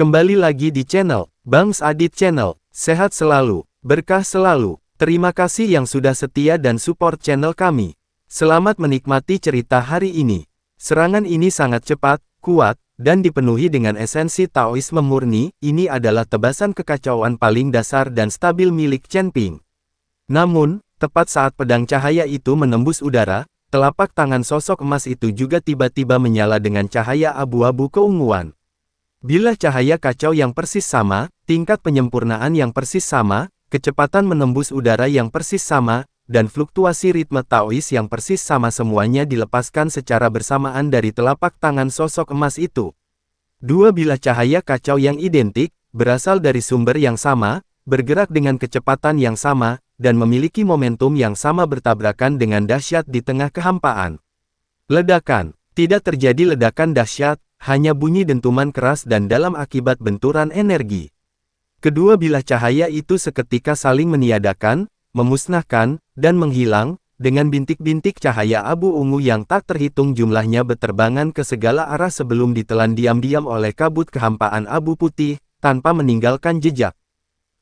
Kembali lagi di channel Bangs Adit Channel. Sehat selalu, berkah selalu. Terima kasih yang sudah setia dan support channel kami. Selamat menikmati cerita hari ini. Serangan ini sangat cepat, kuat, dan dipenuhi dengan esensi Taoisme murni. Ini adalah tebasan kekacauan paling dasar dan stabil milik Chen Ping. Namun, tepat saat pedang cahaya itu menembus udara, telapak tangan sosok emas itu juga tiba-tiba menyala dengan cahaya abu-abu keunguan. Bila cahaya kacau yang persis sama, tingkat penyempurnaan yang persis sama, kecepatan menembus udara yang persis sama, dan fluktuasi ritme Taois yang persis sama semuanya dilepaskan secara bersamaan dari telapak tangan sosok emas itu. Dua bilah cahaya kacau yang identik, berasal dari sumber yang sama, bergerak dengan kecepatan yang sama, dan memiliki momentum yang sama bertabrakan dengan dahsyat di tengah kehampaan. Ledakan. Tidak terjadi ledakan dahsyat, hanya bunyi dentuman keras dan dalam akibat benturan energi. Kedua bilah cahaya itu seketika saling meniadakan, memusnahkan, dan menghilang, dengan bintik-bintik cahaya abu ungu yang tak terhitung jumlahnya berterbangan ke segala arah sebelum ditelan diam-diam oleh kabut kehampaan abu putih, tanpa meninggalkan jejak.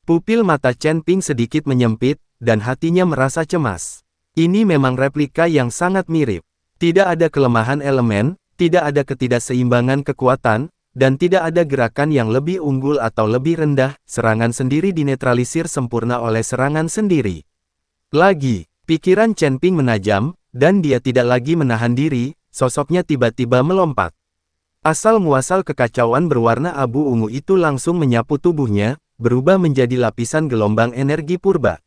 Pupil mata Chen Ping sedikit menyempit, dan hatinya merasa cemas. Ini memang replika yang sangat mirip. Tidak ada kelemahan elemen, tidak ada ketidakseimbangan kekuatan, dan tidak ada gerakan yang lebih unggul atau lebih rendah. Serangan sendiri dinetralisir sempurna oleh serangan sendiri. Lagi, pikiran Chen Ping menajam, dan dia tidak lagi menahan diri, sosoknya tiba-tiba melompat. Asal-muasal kekacauan berwarna abu ungu itu langsung menyapu tubuhnya, berubah menjadi lapisan gelombang energi purba.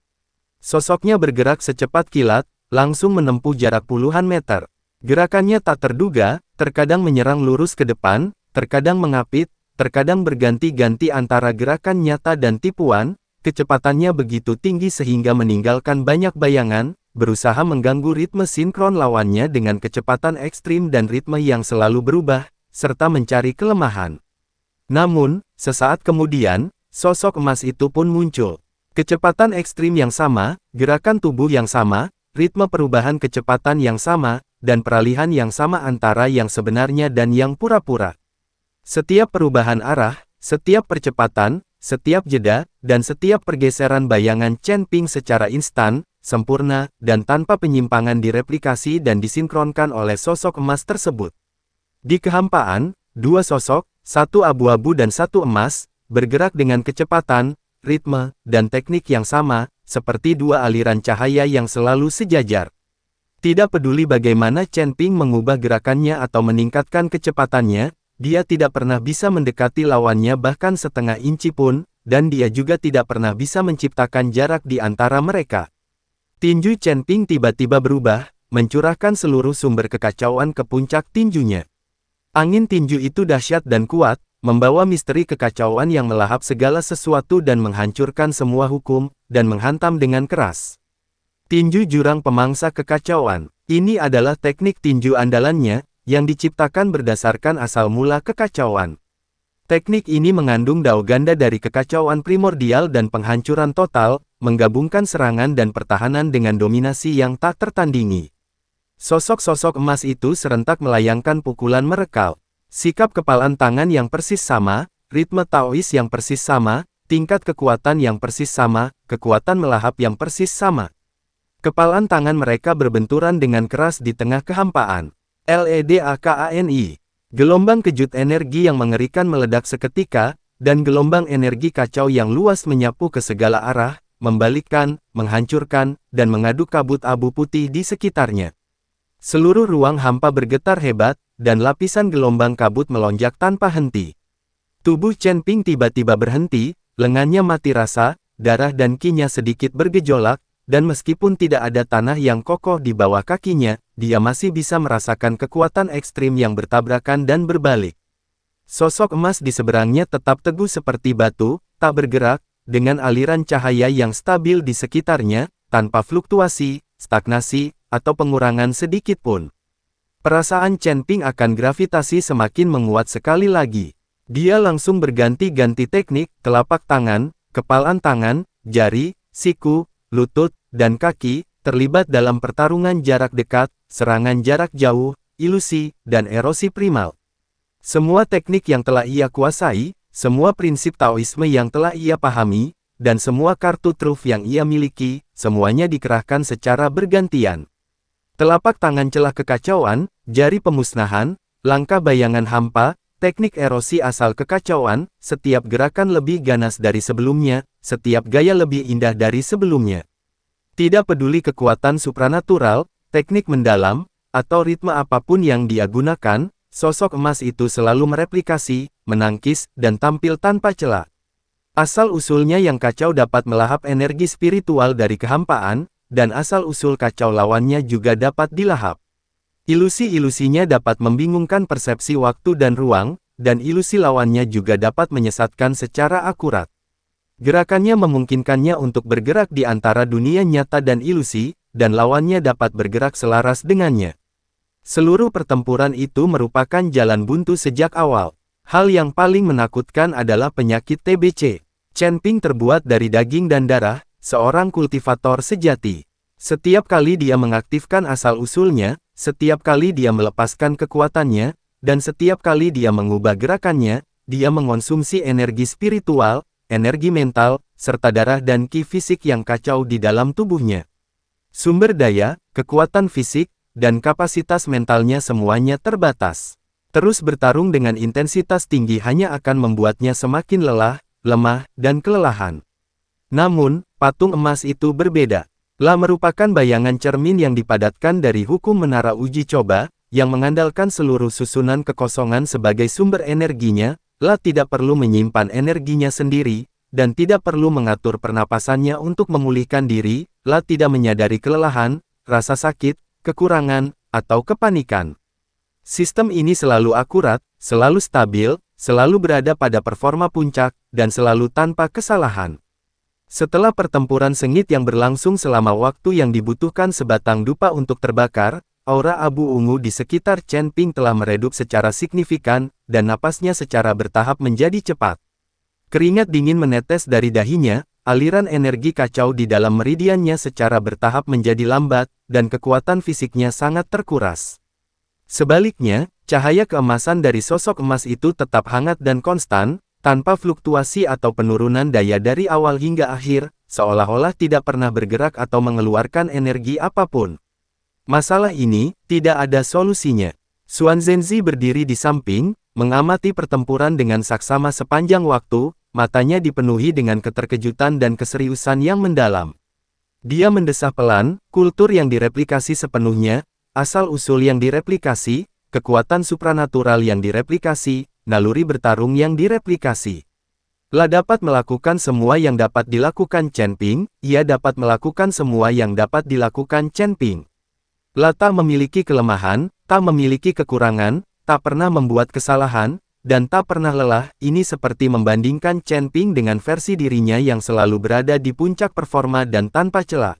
Sosoknya bergerak secepat kilat, langsung menempuh jarak puluhan meter. Gerakannya tak terduga, terkadang menyerang lurus ke depan, terkadang mengapit, terkadang berganti-ganti antara gerakan nyata dan tipuan. Kecepatannya begitu tinggi sehingga meninggalkan banyak bayangan, berusaha mengganggu ritme sinkron lawannya dengan kecepatan ekstrim dan ritme yang selalu berubah, serta mencari kelemahan. Namun, sesaat kemudian, sosok emas itu pun muncul. Kecepatan ekstrim yang sama, gerakan tubuh yang sama, ritme perubahan kecepatan yang sama, dan peralihan yang sama antara yang sebenarnya dan yang pura-pura. Setiap perubahan arah, setiap percepatan, setiap jeda, dan setiap pergeseran bayangan Chen Ping secara instan, sempurna, dan tanpa penyimpangan direplikasi dan disinkronkan oleh sosok emas tersebut. Di kehampaan, dua sosok, satu abu-abu dan satu emas, bergerak dengan kecepatan, ritme, dan teknik yang sama, seperti dua aliran cahaya yang selalu sejajar. Tidak peduli bagaimana Chen Ping mengubah gerakannya atau meningkatkan kecepatannya, dia tidak pernah bisa mendekati lawannya bahkan setengah inci pun, dan dia juga tidak pernah bisa menciptakan jarak di antara mereka. Tinju Chen Ping tiba-tiba berubah, mencurahkan seluruh sumber kekacauan ke puncak tinjunya. Angin tinju itu dahsyat dan kuat, membawa misteri kekacauan yang melahap segala sesuatu dan menghancurkan semua hukum, dan menghantam dengan keras. Tinju jurang pemangsa kekacauan. Ini adalah teknik tinju andalannya, yang diciptakan berdasarkan asal mula kekacauan. Teknik ini mengandung dao ganda dari kekacauan primordial dan penghancuran total, menggabungkan serangan dan pertahanan dengan dominasi yang tak tertandingi. Sosok-sosok emas itu serentak melayangkan pukulan merekal. Sikap kepalan tangan yang persis sama, ritme Taois yang persis sama, tingkat kekuatan yang persis sama, kekuatan melahap yang persis sama. Kepalan tangan mereka berbenturan dengan keras di tengah kehampaan. LEDAKANI. Gelombang kejut energi yang mengerikan meledak seketika, dan gelombang energi kacau yang luas menyapu ke segala arah, membalikkan, menghancurkan, dan mengaduk kabut abu putih di sekitarnya. Seluruh ruang hampa bergetar hebat, dan lapisan gelombang kabut melonjak tanpa henti. Tubuh Chen Ping tiba-tiba berhenti, lengannya mati rasa, darah dan qi-nya sedikit bergejolak, dan meskipun tidak ada tanah yang kokoh di bawah kakinya, dia masih bisa merasakan kekuatan ekstrim yang bertabrakan dan berbalik. Sosok emas di seberangnya tetap teguh seperti batu, tak bergerak, dengan aliran cahaya yang stabil di sekitarnya, tanpa fluktuasi, stagnasi, atau pengurangan sedikit pun. Perasaan Chen Ping akan gravitasi semakin menguat sekali lagi. Dia langsung berganti-ganti teknik, telapak tangan, kepalan tangan, jari, siku, lutut, dan kaki, terlibat dalam pertarungan jarak dekat, serangan jarak jauh, ilusi, dan erosi primal. Semua teknik yang telah ia kuasai, semua prinsip Taoisme yang telah ia pahami, dan semua kartu truf yang ia miliki, semuanya dikerahkan secara bergantian. Telapak tangan celah kekacauan, jari pemusnahan, langkah bayangan hampa, teknik erosi asal kekacauan, setiap gerakan lebih ganas dari sebelumnya, setiap gaya lebih indah dari sebelumnya. Tidak peduli kekuatan supranatural, teknik mendalam, atau ritme apapun yang dia gunakan, sosok emas itu selalu mereplikasi, menangkis, dan tampil tanpa celah. Asal-usulnya yang kacau dapat melahap energi spiritual dari kehampaan, dan asal-usul kacau lawannya juga dapat dilahap. Ilusi-ilusinya dapat membingungkan persepsi waktu dan ruang, dan ilusi lawannya juga dapat menyesatkan secara akurat. Gerakannya memungkinkannya untuk bergerak di antara dunia nyata dan ilusi, dan lawannya dapat bergerak selaras dengannya. Seluruh pertempuran itu merupakan jalan buntu sejak awal. Hal yang paling menakutkan adalah penyakit TBC. Chen Ping terbuat dari daging dan darah, seorang kultivator sejati. Setiap kali dia mengaktifkan asal-usulnya, setiap kali dia melepaskan kekuatannya, dan setiap kali dia mengubah gerakannya, dia mengonsumsi energi spiritual, energi mental, serta darah dan ki fisik yang kacau di dalam tubuhnya. Sumber daya, kekuatan fisik, dan kapasitas mentalnya semuanya terbatas. Terus bertarung dengan intensitas tinggi hanya akan membuatnya semakin lelah, lemah, dan kelelahan. Namun, patung emas itu berbeda. La merupakan bayangan cermin yang dipadatkan dari hukum menara uji coba, yang mengandalkan seluruh susunan kekosongan sebagai sumber energinya. La tidak perlu menyimpan energinya sendiri, dan tidak perlu mengatur pernapasannya untuk memulihkan diri. La tidak menyadari kelelahan, rasa sakit, kekurangan, atau kepanikan. Sistem ini selalu akurat, selalu stabil, selalu berada pada performa puncak, dan selalu tanpa kesalahan. Setelah pertempuran sengit yang berlangsung selama waktu yang dibutuhkan sebatang dupa untuk terbakar, aura abu ungu di sekitar Chen Ping telah meredup secara signifikan, dan napasnya secara bertahap menjadi cepat. Keringat dingin menetes dari dahinya, aliran energi kacau di dalam meridiannya secara bertahap menjadi lambat, dan kekuatan fisiknya sangat terkuras. Sebaliknya, cahaya keemasan dari sosok emas itu tetap hangat dan konstan, tanpa fluktuasi atau penurunan daya dari awal hingga akhir, seolah-olah tidak pernah bergerak atau mengeluarkan energi apapun. Masalah ini, tidak ada solusinya. Xuan Zhenzi berdiri di samping, mengamati pertempuran dengan saksama sepanjang waktu, matanya dipenuhi dengan keterkejutan dan keseriusan yang mendalam. Dia mendesah pelan, kultur yang direplikasi sepenuhnya, asal-usul yang direplikasi, kekuatan supranatural yang direplikasi, naluri bertarung yang direplikasi. La dapat melakukan semua yang dapat dilakukan Chen Ping, ia dapat melakukan semua yang dapat dilakukan Chen Ping. La tak memiliki kelemahan, tak memiliki kekurangan, tak pernah membuat kesalahan, dan tak pernah lelah. Ini seperti membandingkan Chen Ping dengan versi dirinya yang selalu berada di puncak performa dan tanpa celah.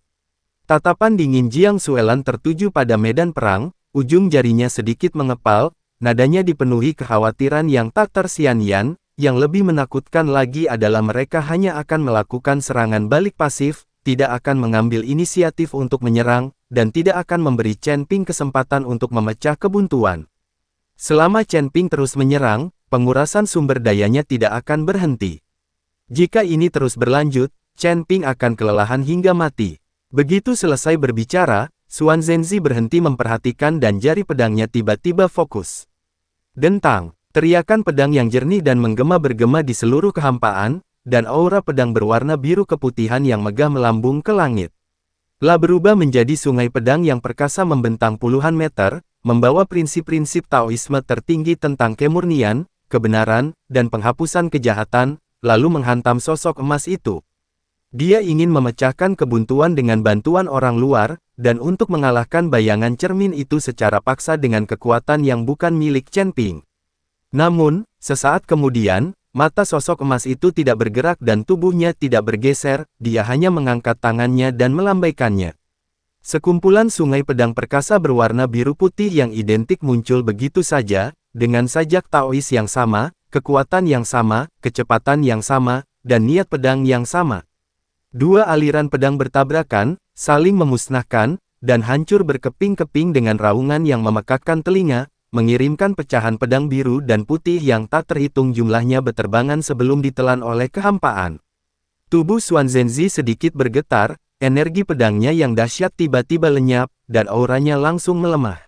Tatapan dingin Jiang Xuelan tertuju pada medan perang, ujung jarinya sedikit mengepal, nadanya dipenuhi kekhawatiran yang tak tersian-sian. Yang lebih menakutkan lagi adalah mereka hanya akan melakukan serangan balik pasif, tidak akan mengambil inisiatif untuk menyerang, dan tidak akan memberi Chen Ping kesempatan untuk memecah kebuntuan. Selama Chen Ping terus menyerang, pengurasan sumber dayanya tidak akan berhenti. Jika ini terus berlanjut, Chen Ping akan kelelahan hingga mati. Begitu selesai berbicara, Xuan Zhenzi berhenti memperhatikan dan jari pedangnya tiba-tiba fokus. Dentang, teriakan pedang yang jernih dan menggema bergema di seluruh kehampaan, dan aura pedang berwarna biru keputihan yang megah melambung ke langit. La berubah menjadi sungai pedang yang perkasa membentang puluhan meter, membawa prinsip-prinsip Taoisme tertinggi tentang kemurnian, kebenaran, dan penghapusan kejahatan, lalu menghantam sosok emas itu. Dia ingin memecahkan kebuntuan dengan bantuan orang luar, dan untuk mengalahkan bayangan cermin itu secara paksa dengan kekuatan yang bukan milik Chen Ping. Namun, sesaat kemudian, mata sosok emas itu tidak bergerak dan tubuhnya tidak bergeser, dia hanya mengangkat tangannya dan melambaikannya. Sekumpulan sungai pedang perkasa berwarna biru putih yang identik muncul begitu saja, dengan sajak Taois yang sama, kekuatan yang sama, kecepatan yang sama, dan niat pedang yang sama. Dua aliran pedang bertabrakan, saling memusnahkan, dan hancur berkeping-keping dengan raungan yang memekakkan telinga. mengirimkan pecahan pedang biru dan putih yang tak terhitung jumlahnya berterbangan sebelum ditelan oleh kehampaan. Tubuh Xuan Zhenzi sedikit bergetar, energi pedangnya yang dahsyat tiba-tiba lenyap, dan auranya langsung melemah.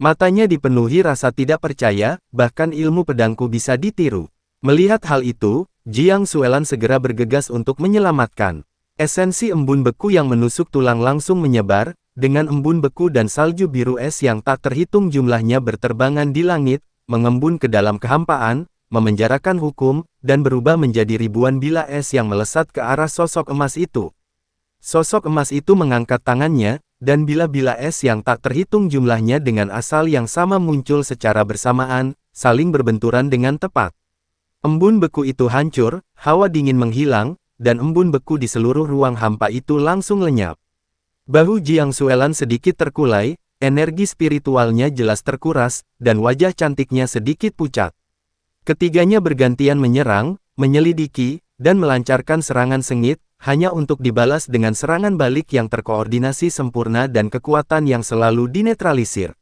Matanya dipenuhi rasa tidak percaya, bahkan ilmu pedangku bisa ditiru. Melihat hal itu, Jiang Xuelan segera bergegas untuk menyelamatkan. Esensi embun beku yang menusuk tulang langsung menyebar, dengan embun beku dan salju biru es yang tak terhitung jumlahnya berterbangan di langit, mengembun ke dalam kehampaan, memenjarakan hukum, dan berubah menjadi ribuan bila es yang melesat ke arah sosok emas itu. Sosok emas itu mengangkat tangannya, dan bila-bila es yang tak terhitung jumlahnya dengan asal yang sama muncul secara bersamaan, saling berbenturan dengan tepat. Embun beku itu hancur, hawa dingin menghilang, dan embun beku di seluruh ruang hampa itu langsung lenyap. Bahu Jiang Xuelan sedikit terkulai, energi spiritualnya jelas terkuras, dan wajah cantiknya sedikit pucat. Ketiganya bergantian menyerang, menyelidiki, dan melancarkan serangan sengit, hanya untuk dibalas dengan serangan balik yang terkoordinasi sempurna dan kekuatan yang selalu dinetralisir.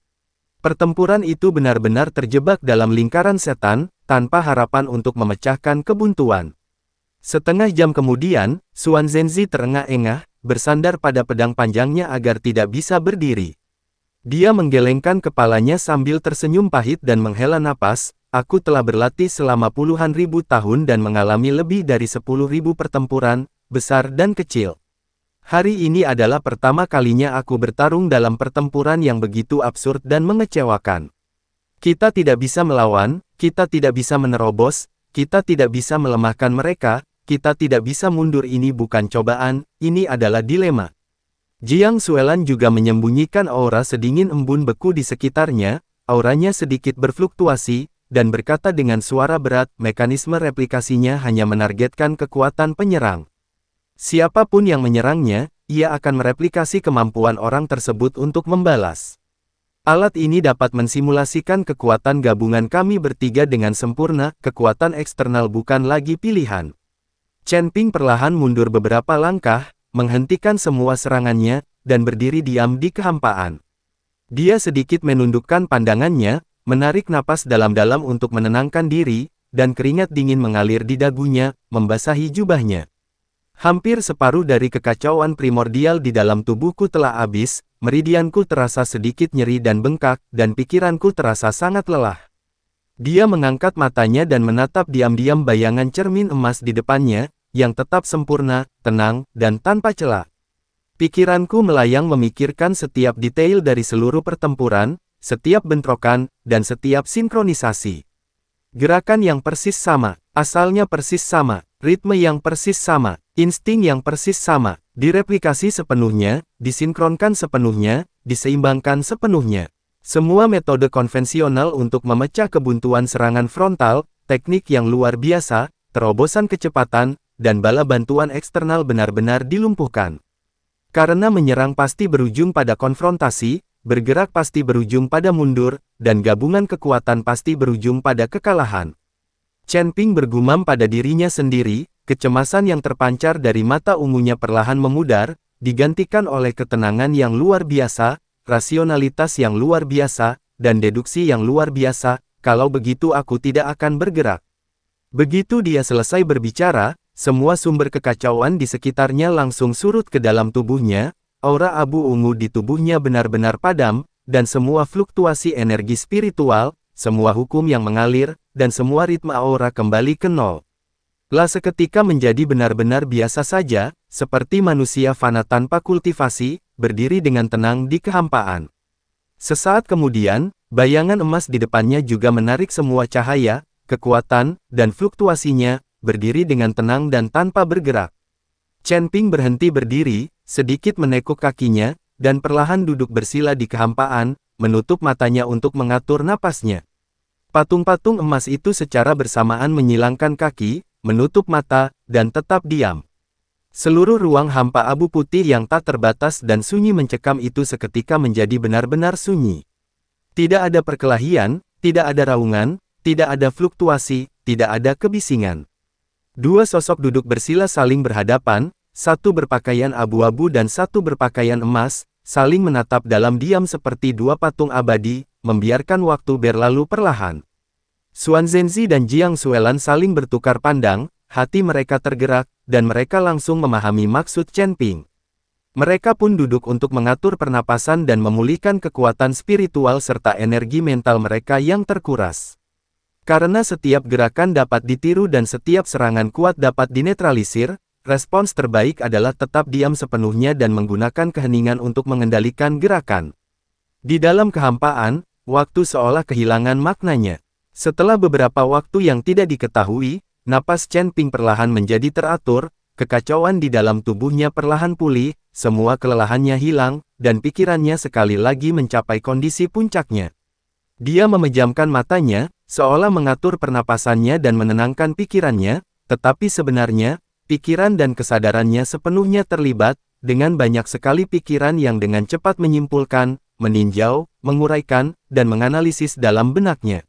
Pertempuran itu benar-benar terjebak dalam lingkaran setan, tanpa harapan untuk memecahkan kebuntuan. Setengah jam kemudian, Xuan Zhenzi terengah-engah, bersandar pada pedang panjangnya agar tidak bisa berdiri. Dia menggelengkan kepalanya sambil tersenyum pahit dan menghela napas. Aku telah berlatih selama puluhan ribu tahun dan mengalami lebih dari 10.000 pertempuran, besar dan kecil. Hari ini adalah pertama kalinya aku bertarung dalam pertempuran yang begitu absurd dan mengecewakan. Kita tidak bisa melawan, kita tidak bisa menerobos, kita tidak bisa melemahkan mereka. Kita tidak bisa mundur, ini bukan cobaan, ini adalah dilema. Jiang Xuelan juga menyembunyikan aura sedingin embun beku di sekitarnya, auranya sedikit berfluktuasi, dan berkata dengan suara berat, mekanisme replikasinya hanya menargetkan kekuatan penyerang. Siapapun yang menyerangnya, ia akan mereplikasi kemampuan orang tersebut untuk membalas. Alat ini dapat mensimulasikan kekuatan gabungan kami bertiga dengan sempurna, kekuatan eksternal bukan lagi pilihan. Chen Ping perlahan mundur beberapa langkah, menghentikan semua serangannya, dan berdiri diam di kehampaan. Dia sedikit menundukkan pandangannya, menarik napas dalam-dalam untuk menenangkan diri, dan keringat dingin mengalir di dagunya, membasahi jubahnya. Hampir separuh dari kekacauan primordial di dalam tubuhku telah habis, meridianku terasa sedikit nyeri dan bengkak, dan pikiranku terasa sangat lelah. Dia mengangkat matanya dan menatap diam-diam bayangan cermin emas di depannya, yang tetap sempurna, tenang, dan tanpa celah. Pikiranku melayang memikirkan setiap detail dari seluruh pertempuran, setiap bentrokan, dan setiap sinkronisasi. Gerakan yang persis sama, asalnya persis sama, ritme yang persis sama, insting yang persis sama, direplikasi sepenuhnya, disinkronkan sepenuhnya, diseimbangkan sepenuhnya. Semua metode konvensional untuk memecah kebuntuan serangan frontal, teknik yang luar biasa, terobosan kecepatan, dan bala bantuan eksternal benar-benar dilumpuhkan. Karena menyerang pasti berujung pada konfrontasi, bergerak pasti berujung pada mundur, dan gabungan kekuatan pasti berujung pada kekalahan. Chen Ping bergumam pada dirinya sendiri, kecemasan yang terpancar dari mata ungunya perlahan memudar, digantikan oleh ketenangan yang luar biasa, rasionalitas yang luar biasa, dan deduksi yang luar biasa. Kalau begitu aku tidak akan bergerak. Begitu dia selesai berbicara, semua sumber kekacauan di sekitarnya langsung surut ke dalam tubuhnya, aura abu ungu di tubuhnya benar-benar padam, dan semua fluktuasi energi spiritual, semua hukum yang mengalir, dan semua ritme aura kembali ke nol. Lah seketika menjadi benar-benar biasa saja, seperti manusia fana tanpa kultivasi, berdiri dengan tenang di kehampaan. Sesaat kemudian, bayangan emas di depannya juga menarik semua cahaya, kekuatan, dan fluktuasinya, berdiri dengan tenang dan tanpa bergerak. Chen Ping berhenti berdiri, sedikit menekuk kakinya, dan perlahan duduk bersila di kehampaan, menutup matanya untuk mengatur napasnya. Patung-patung emas itu secara bersamaan menyilangkan kaki, menutup mata, dan tetap diam. Seluruh ruang hampa abu putih yang tak terbatas dan sunyi mencekam itu seketika menjadi benar-benar sunyi. Tidak ada perkelahian, tidak ada raungan, tidak ada fluktuasi, tidak ada kebisingan. Dua sosok duduk bersila saling berhadapan, satu berpakaian abu-abu dan satu berpakaian emas, saling menatap dalam diam seperti dua patung abadi, membiarkan waktu berlalu perlahan. Xuan Zhenzi dan Jiang Xuelan saling bertukar pandang, hati mereka tergerak, dan mereka langsung memahami maksud Chen Ping. Mereka pun duduk untuk mengatur pernapasan dan memulihkan kekuatan spiritual serta energi mental mereka yang terkuras. Karena setiap gerakan dapat ditiru dan setiap serangan kuat dapat dinetralisir, respons terbaik adalah tetap diam sepenuhnya dan menggunakan keheningan untuk mengendalikan gerakan. Di dalam kehampaan, waktu seolah kehilangan maknanya. Setelah beberapa waktu yang tidak diketahui, napas Chen Ping perlahan menjadi teratur, kekacauan di dalam tubuhnya perlahan pulih, semua kelelahannya hilang, dan pikirannya sekali lagi mencapai kondisi puncaknya. Dia memejamkan matanya, seolah mengatur pernapasannya dan menenangkan pikirannya, tetapi sebenarnya, pikiran dan kesadarannya sepenuhnya terlibat, dengan banyak sekali pikiran yang dengan cepat menyimpulkan, meninjau, menguraikan, dan menganalisis dalam benaknya.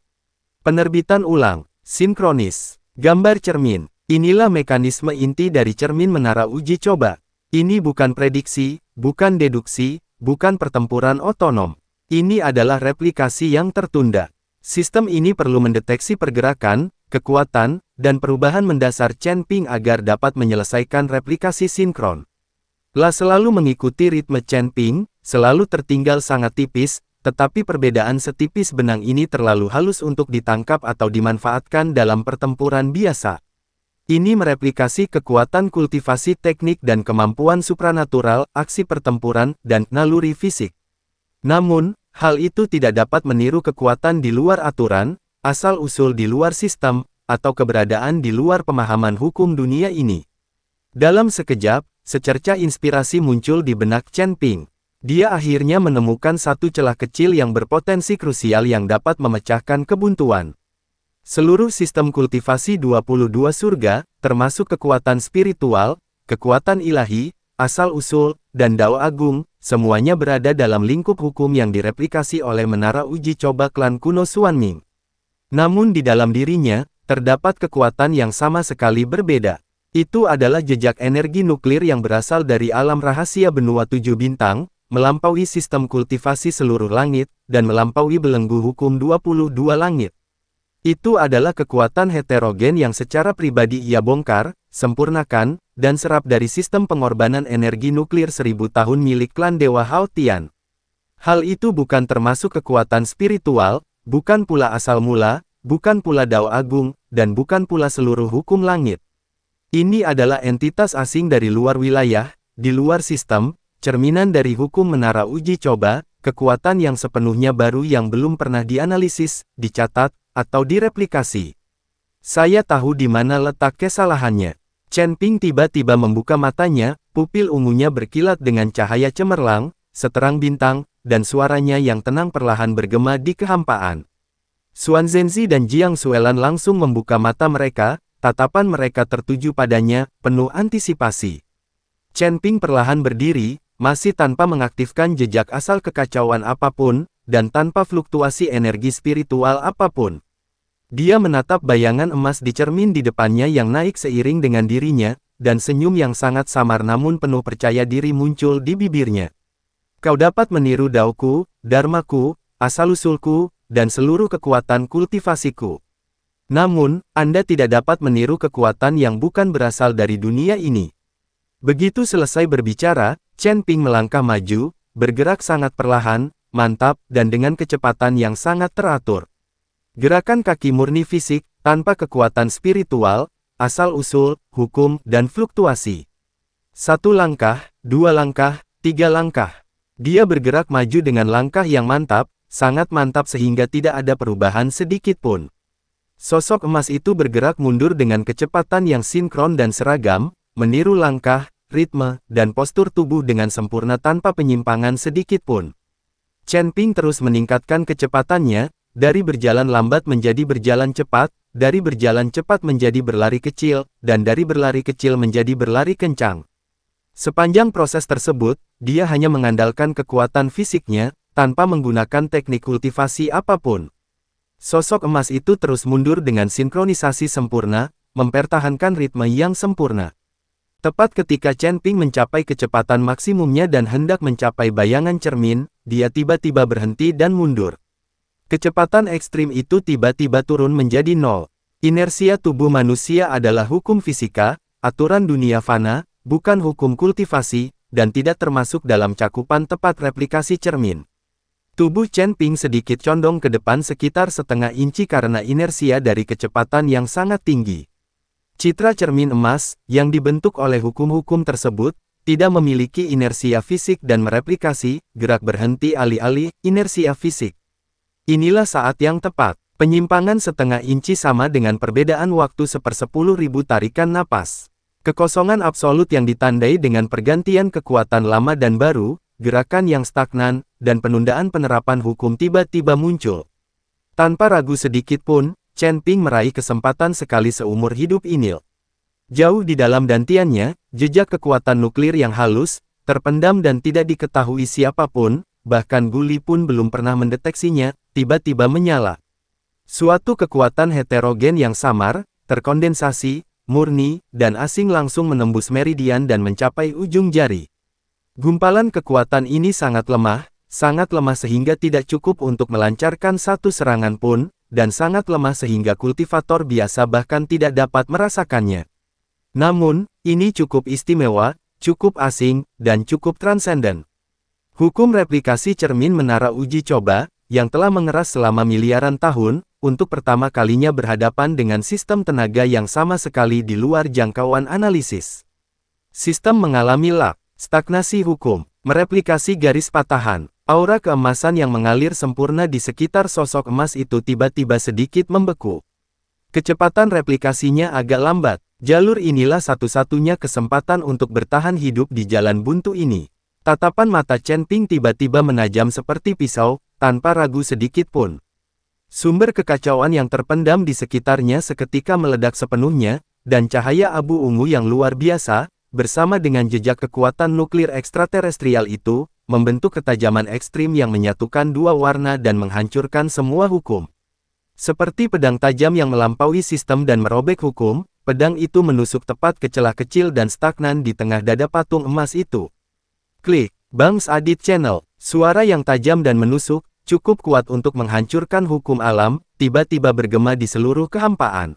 Penerbitan ulang, sinkronis, gambar cermin. Inilah mekanisme inti dari cermin menara uji coba. Ini bukan prediksi, bukan deduksi, bukan pertempuran otonom. Ini adalah replikasi yang tertunda. Sistem ini perlu mendeteksi pergerakan, kekuatan, dan perubahan mendasar Chen Ping agar dapat menyelesaikan replikasi sinkron. La selalu mengikuti ritme Chen Ping, selalu tertinggal sangat tipis, tetapi perbedaan setipis benang ini terlalu halus untuk ditangkap atau dimanfaatkan dalam pertempuran biasa. Ini mereplikasi kekuatan kultivasi teknik dan kemampuan supranatural, aksi pertempuran, dan naluri fisik. Namun, hal itu tidak dapat meniru kekuatan di luar aturan, asal-usul di luar sistem, atau keberadaan di luar pemahaman hukum dunia ini. Dalam sekejap, secerca inspirasi muncul di benak Chen Ping. Dia akhirnya menemukan satu celah kecil yang berpotensi krusial yang dapat memecahkan kebuntuan. Seluruh sistem kultivasi 22 surga, termasuk kekuatan spiritual, kekuatan ilahi, asal-usul, dan Dao Agung, semuanya berada dalam lingkup hukum yang direplikasi oleh menara uji coba klan kuno Xuanming. Namun di dalam dirinya, terdapat kekuatan yang sama sekali berbeda. Itu adalah jejak energi nuklir yang berasal dari alam rahasia benua 7 bintang, melampaui sistem kultivasi seluruh langit, dan melampaui belenggu hukum 22 langit. Itu adalah kekuatan heterogen yang secara pribadi ia bongkar, sempurnakan, dan serap dari sistem pengorbanan energi nuklir 1000 tahun milik klan Dewa Hao Tian. Hal itu bukan termasuk kekuatan spiritual, bukan pula asal mula, bukan pula Dao Agung, dan bukan pula seluruh hukum langit. Ini adalah entitas asing dari luar wilayah, di luar sistem, cerminan dari hukum menara uji coba, kekuatan yang sepenuhnya baru yang belum pernah dianalisis, dicatat, atau direplikasi. Saya tahu di mana letak kesalahannya. Chen Ping tiba-tiba membuka matanya, pupil ungunya berkilat dengan cahaya cemerlang, seterang bintang, dan suaranya yang tenang perlahan bergema di kehampaan. Xuan Zhenzi dan Jiang Xuelan langsung membuka mata mereka, tatapan mereka tertuju padanya, penuh antisipasi. Chen Ping perlahan berdiri, masih tanpa mengaktifkan jejak asal kekacauan apapun, dan tanpa fluktuasi energi spiritual apapun. Dia menatap bayangan emas di cermin di depannya yang naik seiring dengan dirinya, dan senyum yang sangat samar namun penuh percaya diri muncul di bibirnya. Kau dapat meniru Daoku, Dharmaku, asal-usulku, dan seluruh kekuatan kultivasiku. Namun, Anda tidak dapat meniru kekuatan yang bukan berasal dari dunia ini. Begitu selesai berbicara, Chen Ping melangkah maju, bergerak sangat perlahan, mantap, dan dengan kecepatan yang sangat teratur. Gerakan kaki murni fisik, tanpa kekuatan spiritual, asal-usul, hukum, dan fluktuasi. 1 langkah, 2 langkah, 3 langkah. Dia bergerak maju dengan langkah yang mantap, sangat mantap sehingga tidak ada perubahan sedikit pun. Sosok emas itu bergerak mundur dengan kecepatan yang sinkron dan seragam, meniru langkah, ritme, dan postur tubuh dengan sempurna tanpa penyimpangan sedikit pun. Chen Ping terus meningkatkan kecepatannya, dari berjalan lambat menjadi berjalan cepat, dari berjalan cepat menjadi berlari kecil, dan dari berlari kecil menjadi berlari kencang. Sepanjang proses tersebut, dia hanya mengandalkan kekuatan fisiknya, tanpa menggunakan teknik kultivasi apapun. Sosok emas itu terus mundur dengan sinkronisasi sempurna, mempertahankan ritme yang sempurna. Tepat ketika Chen Ping mencapai kecepatan maksimumnya dan hendak mencapai bayangan cermin, dia tiba-tiba berhenti dan mundur. Kecepatan ekstrim itu tiba-tiba turun menjadi nol. Inersia tubuh manusia adalah hukum fisika, aturan dunia fana, bukan hukum kultivasi, dan tidak termasuk dalam cakupan tepat replikasi cermin. Tubuh Chen Ping sedikit condong ke depan sekitar setengah inci karena inersia dari kecepatan yang sangat tinggi. Citra cermin emas, yang dibentuk oleh hukum-hukum tersebut, tidak memiliki inersia fisik dan mereplikasi, gerak berhenti alih-alih, inersia fisik. Inilah saat yang tepat. Penyimpangan setengah inci sama dengan perbedaan waktu 1/10.000 tarikan napas. Kekosongan absolut yang ditandai dengan pergantian kekuatan lama dan baru, gerakan yang stagnan, dan penundaan penerapan hukum tiba-tiba muncul. Tanpa ragu sedikit pun, Chen Ping meraih kesempatan sekali seumur hidup ini. Jauh di dalam dantiannya, jejak kekuatan nuklir yang halus, terpendam dan tidak diketahui siapapun, bahkan Guli pun belum pernah mendeteksinya, tiba-tiba menyala. Suatu kekuatan heterogen yang samar, terkondensasi, murni, dan asing langsung menembus meridian dan mencapai ujung jari. Gumpalan kekuatan ini sangat lemah sehingga tidak cukup untuk melancarkan satu serangan pun, dan sangat lemah sehingga kultivator biasa bahkan tidak dapat merasakannya. Namun, ini cukup istimewa, cukup asing, dan cukup transenden. Hukum replikasi cermin menara uji coba, yang telah mengeras selama miliaran tahun, untuk pertama kalinya berhadapan dengan sistem tenaga yang sama sekali di luar jangkauan analisis. Sistem mengalami lag, stagnasi hukum, mereplikasi garis patahan, aura keemasan yang mengalir sempurna di sekitar sosok emas itu tiba-tiba sedikit membeku. Kecepatan replikasinya agak lambat, jalur inilah satu-satunya kesempatan untuk bertahan hidup di jalan buntu ini. Tatapan mata Chen Ping tiba-tiba menajam seperti pisau, tanpa ragu sedikit pun. Sumber kekacauan yang terpendam di sekitarnya seketika meledak sepenuhnya, dan cahaya abu ungu yang luar biasa, bersama dengan jejak kekuatan nuklir ekstraterestrial itu, membentuk ketajaman ekstrim yang menyatukan dua warna dan menghancurkan semua hukum. Seperti pedang tajam yang melampaui sistem dan merobek hukum, pedang itu menusuk tepat ke celah kecil dan stagnan di tengah dada patung emas itu. Klik, Bangs Adit Channel, suara yang tajam dan menusuk, cukup kuat untuk menghancurkan hukum alam, tiba-tiba bergema di seluruh kehampaan.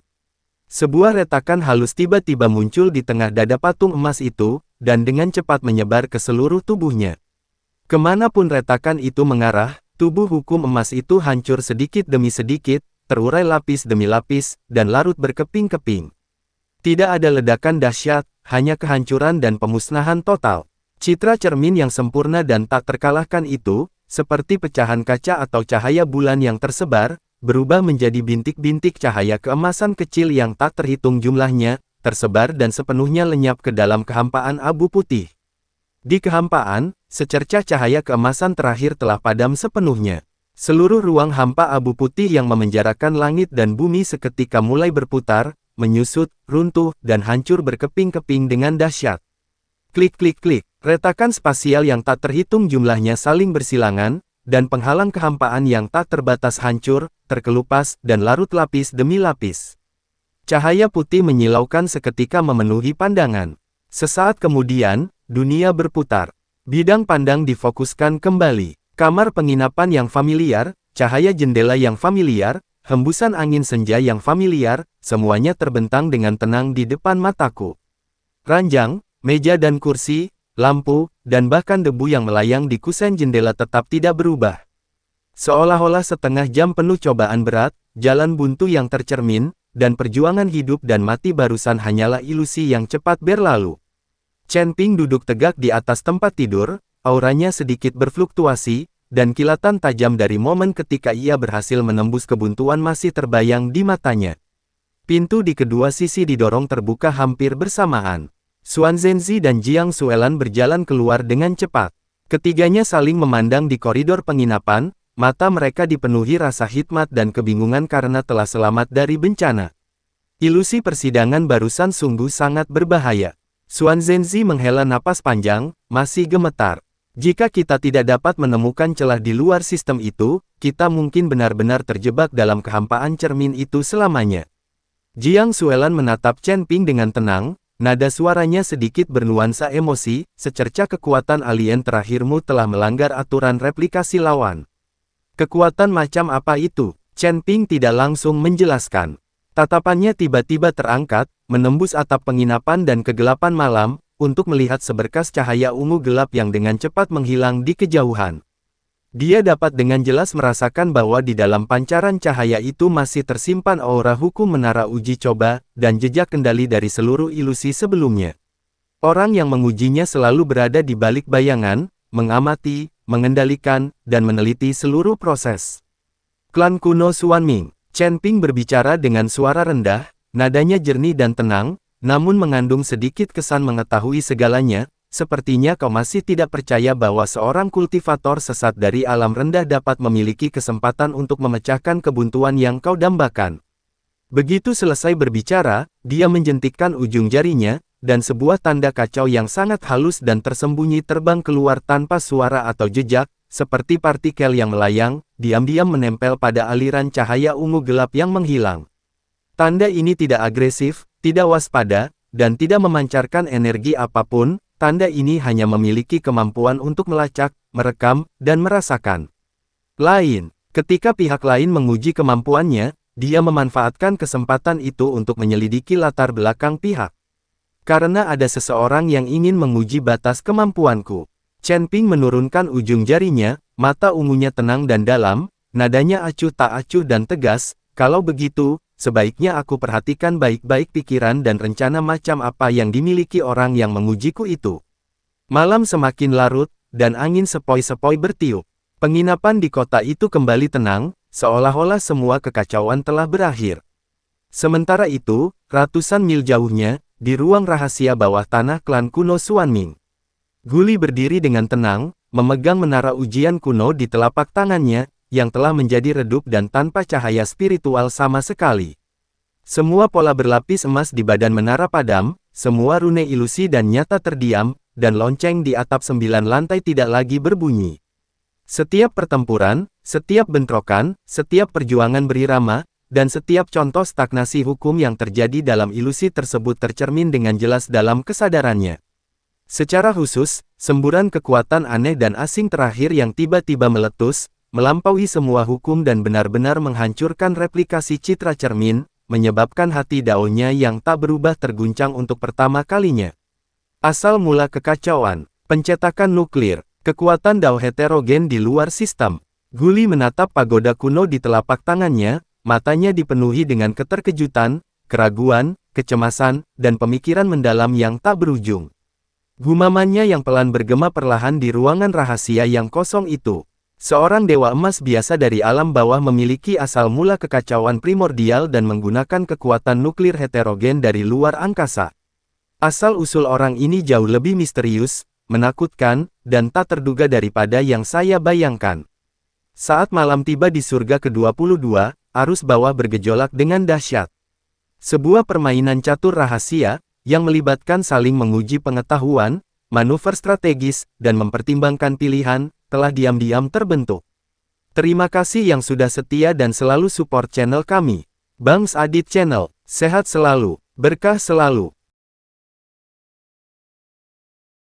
Sebuah retakan halus tiba-tiba muncul di tengah dada patung emas itu, dan dengan cepat menyebar ke seluruh tubuhnya. Kemanapun retakan itu mengarah, tubuh hukum emas itu hancur sedikit demi sedikit, terurai lapis demi lapis, dan larut berkeping-keping. Tidak ada ledakan dahsyat, hanya kehancuran dan pemusnahan total. Citra cermin yang sempurna dan tak terkalahkan itu, seperti pecahan kaca atau cahaya bulan yang tersebar, berubah menjadi bintik-bintik cahaya keemasan kecil yang tak terhitung jumlahnya, tersebar dan sepenuhnya lenyap ke dalam kehampaan abu putih. Di kehampaan, secercah cahaya keemasan terakhir telah padam sepenuhnya. Seluruh ruang hampa abu putih yang memenjarakan langit dan bumi seketika mulai berputar, menyusut, runtuh, dan hancur berkeping-keping dengan dahsyat. Klik-klik-klik. Retakan spasial yang tak terhitung jumlahnya saling bersilangan, dan penghalang kehampaan yang tak terbatas hancur, terkelupas, dan larut lapis demi lapis. Cahaya putih menyilaukan seketika memenuhi pandangan. Sesaat kemudian, dunia berputar. Bidang pandang difokuskan kembali. Kamar penginapan yang familiar, cahaya jendela yang familiar, hembusan angin senja yang familiar, semuanya terbentang dengan tenang di depan mataku. Ranjang, meja dan kursi, lampu, dan bahkan debu yang melayang di kusen jendela tetap tidak berubah. Seolah-olah setengah jam penuh cobaan berat, jalan buntu yang tercermin, dan perjuangan hidup dan mati barusan hanyalah ilusi yang cepat berlalu. Chen Ping duduk tegak di atas tempat tidur, auranya sedikit berfluktuasi, dan kilatan tajam dari momen ketika ia berhasil menembus kebuntuan masih terbayang di matanya. Pintu di kedua sisi didorong terbuka hampir bersamaan. Xuan Zhenzi dan Jiang Xuelan berjalan keluar dengan cepat. Ketiganya saling memandang di koridor penginapan, mata mereka dipenuhi rasa hikmat dan kebingungan karena telah selamat dari bencana. Ilusi persidangan barusan sungguh sangat berbahaya. Xuan Zhenzi menghela napas panjang, masih gemetar. Jika kita tidak dapat menemukan celah di luar sistem itu, kita mungkin benar-benar terjebak dalam kehampaan cermin itu selamanya. Jiang Xuelan menatap Chen Ping dengan tenang. Nada suaranya sedikit bernuansa emosi, secercah kekuatan alien terakhirmu telah melanggar aturan replikasi lawan. Kekuatan macam apa itu? Chen Ping tidak langsung menjelaskan. Tatapannya tiba-tiba terangkat, menembus atap penginapan dan kegelapan malam, untuk melihat seberkas cahaya ungu gelap yang dengan cepat menghilang di kejauhan. Dia dapat dengan jelas merasakan bahwa di dalam pancaran cahaya itu masih tersimpan aura hukum menara uji coba, dan jejak kendali dari seluruh ilusi sebelumnya. Orang yang mengujinya selalu berada di balik bayangan, mengamati, mengendalikan, dan meneliti seluruh proses. Klan kuno Xuanming. Chen Ping berbicara dengan suara rendah, nadanya jernih dan tenang, namun mengandung sedikit kesan mengetahui segalanya. Sepertinya kau masih tidak percaya bahwa seorang kultivator sesat dari alam rendah dapat memiliki kesempatan untuk memecahkan kebuntuan yang kau dambakan. Begitu selesai berbicara, dia menjentikkan ujung jarinya, dan sebuah tanda kacau yang sangat halus dan tersembunyi terbang keluar tanpa suara atau jejak, seperti partikel yang melayang, diam-diam menempel pada aliran cahaya ungu gelap yang menghilang. Tanda ini tidak agresif, tidak waspada, dan tidak memancarkan energi apapun. Tanda ini hanya memiliki kemampuan untuk melacak, merekam, dan merasakan. Ketika pihak lain menguji kemampuannya, dia memanfaatkan kesempatan itu untuk menyelidiki latar belakang pihak. Karena ada seseorang yang ingin menguji batas kemampuanku. Chen Ping menurunkan ujung jarinya, mata ungunya tenang dan dalam, nadanya acuh tak acuh dan tegas. Kalau begitu, sebaiknya aku perhatikan baik-baik pikiran dan rencana macam apa yang dimiliki orang yang mengujiku itu. Malam semakin larut, dan angin sepoi-sepoi bertiup. Penginapan di kota itu kembali tenang, seolah-olah semua kekacauan telah berakhir. Sementara itu, ratusan mil jauhnya, di ruang rahasia bawah tanah klan kuno Xuanming. Guli berdiri dengan tenang, memegang menara ujian kuno di telapak tangannya, yang telah menjadi redup dan tanpa cahaya spiritual sama sekali. Semua pola berlapis emas di badan menara padam, semua rune ilusi dan nyata terdiam, dan lonceng di atap 9 lantai tidak lagi berbunyi. Setiap pertempuran, setiap bentrokan, setiap perjuangan berirama, dan setiap contoh stagnasi hukum yang terjadi dalam ilusi tersebut tercermin dengan jelas dalam kesadarannya. Secara khusus, semburan kekuatan aneh dan asing terakhir yang tiba-tiba meletus, melampaui semua hukum dan benar-benar menghancurkan replikasi citra cermin, menyebabkan hati Dao-nya yang tak berubah terguncang untuk pertama kalinya. Asal mula kekacauan, pencetakan nuklir, kekuatan Dao heterogen di luar sistem. Guli menatap pagoda kuno di telapak tangannya, matanya dipenuhi dengan keterkejutan, keraguan, kecemasan, dan pemikiran mendalam yang tak berujung. Gumamannya yang pelan bergema perlahan di ruangan rahasia yang kosong itu. Seorang dewa emas biasa dari alam bawah memiliki asal mula kekacauan primordial dan menggunakan kekuatan nuklir heterogen dari luar angkasa. Asal-usul orang ini jauh lebih misterius, menakutkan, dan tak terduga daripada yang saya bayangkan. Saat malam tiba di surga ke-22, arus bawah bergejolak dengan dahsyat. Sebuah permainan catur rahasia, yang melibatkan saling menguji pengetahuan, manuver strategis, dan mempertimbangkan pilihan, telah diam-diam terbentuk. Terima kasih yang sudah setia dan selalu support channel kami. Bangs Adit Channel, sehat selalu, berkah selalu.